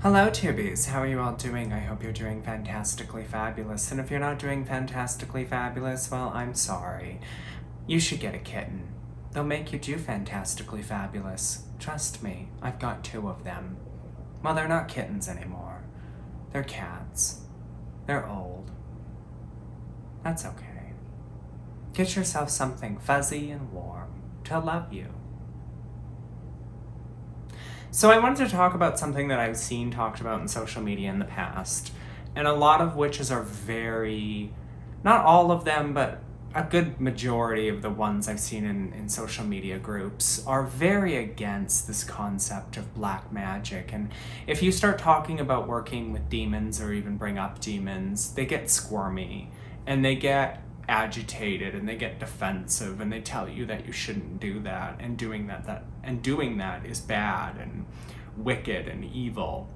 Hello, Tubies. How are you all doing? I hope you're doing fantastically fabulous. And if you're not doing fantastically fabulous, well, I'm sorry. You should get a kitten. They'll make you do fantastically fabulous. Trust me, I've got 2 of them. Well, they're not kittens anymore. They're cats. They're old. That's okay. Get yourself something fuzzy and warm to love you. So I wanted to talk about something that I've seen talked about in social media in the past, and a lot of witches are very, not all of them, but a good majority of the ones I've seen in social media groups are very against this concept of black magic. And if you start talking about working with demons or even bring up demons, they get squirmy and they get agitated and they get defensive and they tell you that you shouldn't do that, and doing that is bad and wicked and evil.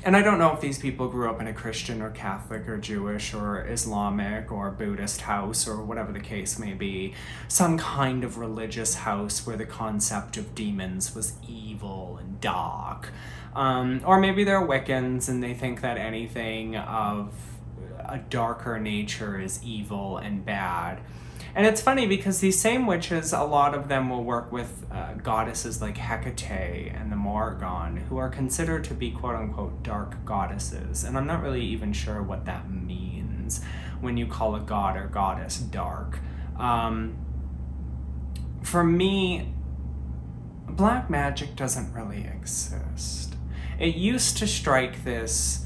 And I don't know if these people grew up in a Christian or Catholic or Jewish or Islamic or Buddhist house or whatever the case may be, some kind of religious house where the concept of demons was evil and dark. Or maybe they're Wiccans and they think that anything of a darker nature is evil and bad. And it's funny because these same witches, a lot of them will work with goddesses like Hecate and the Morrigan, who are considered to be quote-unquote dark goddesses. And I'm not really even sure what that means when you call a god or goddess dark. For me, black magic doesn't really exist. It used to strike this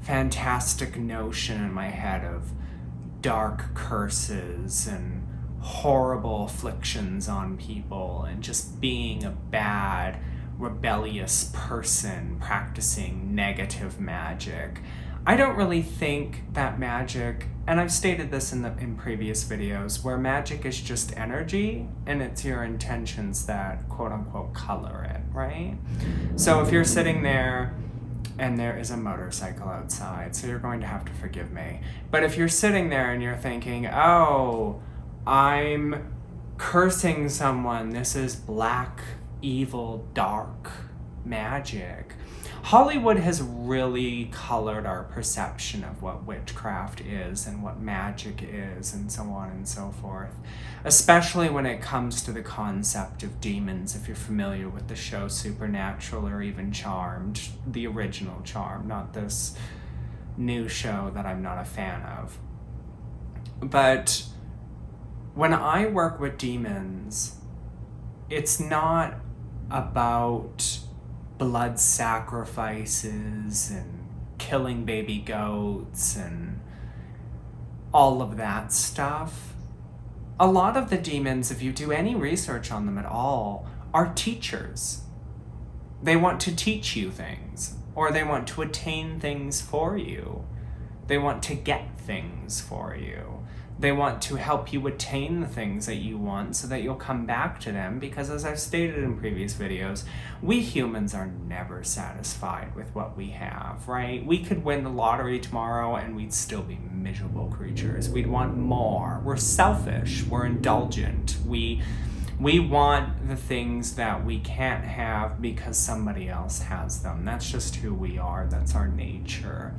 fantastic notion in my head of dark curses and horrible afflictions on people and just being a bad, rebellious person practicing negative magic. I don't really think that magic, and I've stated this in previous videos, where magic is just energy and it's your intentions that quote unquote color it, right? So if you're sitting there and there is a motorcycle outside, so you're going to have to forgive me. But if you're sitting there and you're thinking, oh, I'm cursing someone, this is black, evil, dark magic. Hollywood has really colored our perception of what witchcraft is and what magic is and so on and so forth, especially when it comes to the concept of demons. If you're familiar with the show Supernatural or even Charmed, the original Charmed, not this new show that I'm not a fan of. But when I work with demons, it's not about blood sacrifices and killing baby goats and all of that stuff. A lot of the demons, if you do any research on them at all, are teachers. They want to teach you things, or they want to attain things for you. They want to get things for you. They want to help you attain the things that you want so that you'll come back to them, because as I've stated in previous videos, we humans are never satisfied with what we have, right? We could win the lottery tomorrow and we'd still be miserable creatures. We'd want more. We're selfish. We're indulgent. We want the things that we can't have because somebody else has them. That's just who we are. That's our nature.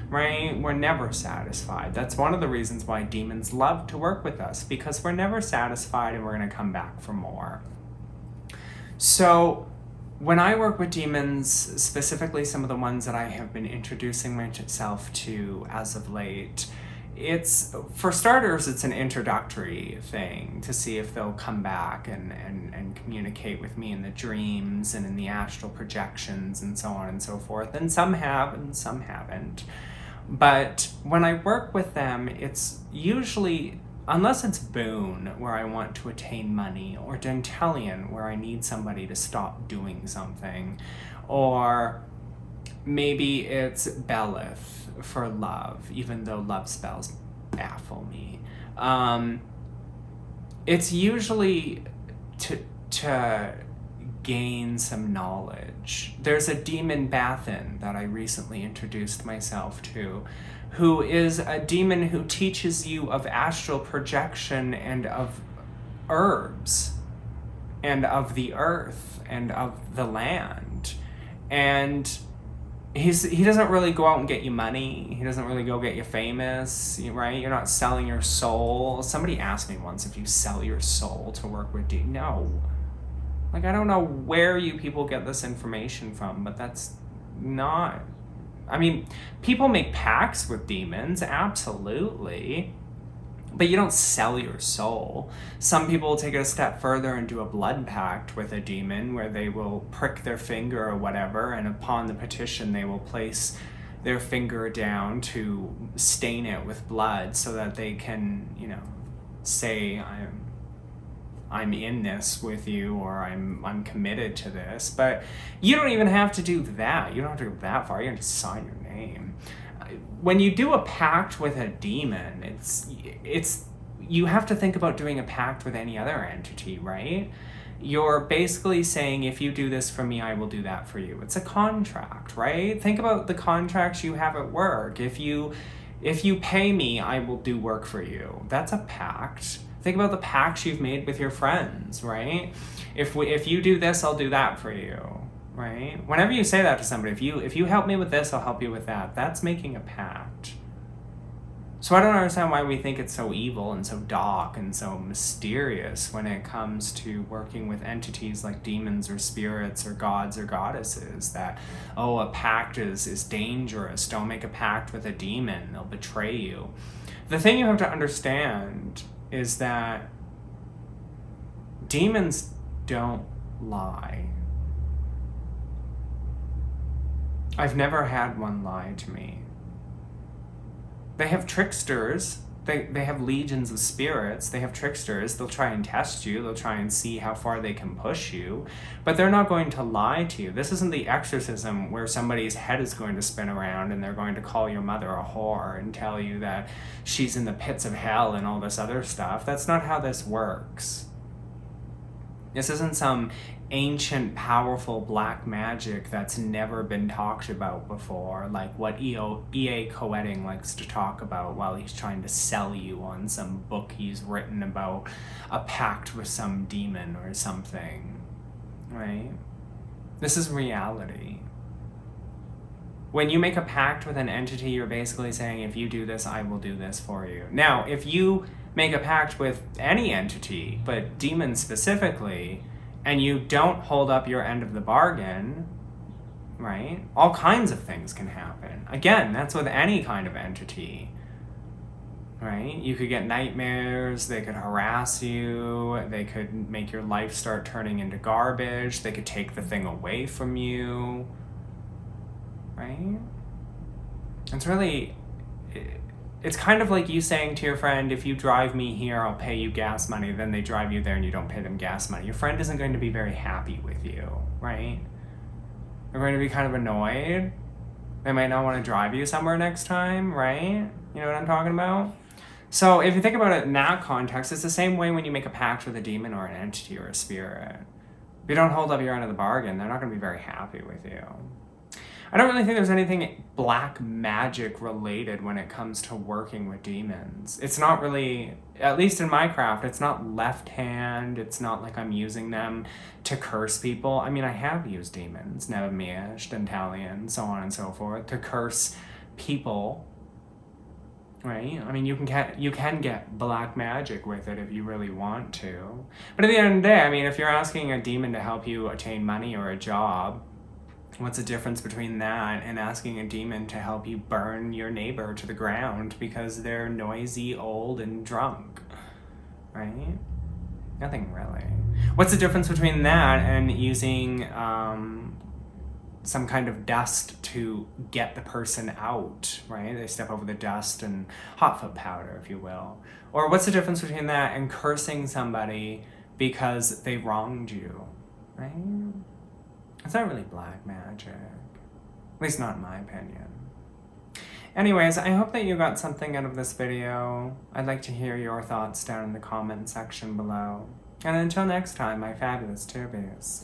Right? We're never satisfied. That's one of the reasons why demons love to work with us, because we're never satisfied and we're going to come back for more. So when I work with demons, specifically some of the ones that I have been introducing myself to as of late, it's, for starters, it's an introductory thing to see if they'll come back and communicate with me in the dreams and in the astral projections and so on and so forth. And some have and some haven't. But when I work with them, it's usually, unless it's Boone, where I want to attain money, or Dantelian, where I need somebody to stop doing something, or maybe it's Belith for love, even though love spells baffle me. It's usually to gain some knowledge. There's a demon Bathin that I recently introduced myself to, who is a demon who teaches you of astral projection and of herbs and of the earth and of the land. And he doesn't really go out and get you money. He doesn't really go get you famous, right? You're not selling your soul. Somebody asked me once if you sell your soul to work with demons. No. Like, I don't know where you people get this information from, but that's not... I mean, people make pacts with demons, absolutely. But you don't sell your soul. Some people take it a step further and do a blood pact with a demon where they will prick their finger or whatever, and upon the petition they will place their finger down to stain it with blood so that they can, say, I'm in this with you, or I'm committed to this. But you don't even have to do that. You don't have to go that far. You don't have to sign your name. When you do a pact with a demon, it's you have to think about doing a pact with any other entity, right? You're basically saying, if you do this for me, I will do that for you. It's a contract, right? Think about the contracts you have at work. If you pay me, I will do work for you. That's a pact. Think about the pacts you've made with your friends, right? If you do this, I'll do that for you. Right? Whenever you say that to somebody, if you help me with this, I'll help you with that. That's making a pact. So I don't understand why we think it's so evil and so dark and so mysterious when it comes to working with entities like demons or spirits or gods or goddesses, that, oh, a pact is dangerous. Don't make a pact with a demon. They'll betray you. The thing you have to understand is that demons don't lie. I've never had one lie to me. They have tricksters. They have legions of spirits. They have tricksters. They'll try and test you. They'll try and see how far they can push you. But they're not going to lie to you. This isn't The Exorcism where somebody's head is going to spin around and they're going to call your mother a whore and tell you that she's in the pits of hell and all this other stuff. That's not how this works. This isn't some ancient, powerful black magic that's never been talked about before, like what E.A. Koetting likes to talk about while he's trying to sell you on some book he's written about a pact with some demon or something, right? This is reality. When you make a pact with an entity, you're basically saying, if you do this, I will do this for you. Now, if you make a pact with any entity, but demons specifically, and you don't hold up your end of the bargain, right? All kinds of things can happen. Again, that's with any kind of entity, right? You could get nightmares, they could harass you, they could make your life start turning into garbage, they could take the thing away from you, right? It's kind of like you saying to your friend, if you drive me here, I'll pay you gas money. Then they drive you there and you don't pay them gas money. Your friend isn't going to be very happy with you, right? They're going to be kind of annoyed. They might not want to drive you somewhere next time, right? You know what I'm talking about? So if you think about it in that context, it's the same way when you make a pact with a demon or an entity or a spirit. If you don't hold up your end of the bargain, they're not going to be very happy with you. I don't really think there's anything black magic related when it comes to working with demons. It's not really, at least in my craft, it's not left hand. It's not like I'm using them to curse people. I mean, I have used demons, Nebuchadnezzar, Dantalion, so on and so forth, to curse people, right? I mean, you can get black magic with it if you really want to. But at the end of the day, I mean, if you're asking a demon to help you attain money or a job, what's the difference between that and asking a demon to help you burn your neighbor to the ground because they're noisy, old, and drunk, right? Nothing really. What's the difference between that and using some kind of dust to get the person out, right? They step over the dust and hot foot powder, if you will. Or what's the difference between that and cursing somebody because they wronged you, right? It's not really black magic. At least not in my opinion. Anyways, I hope that you got something out of this video. I'd like to hear your thoughts down in the comment section below. And until next time, my fabulous Tubies.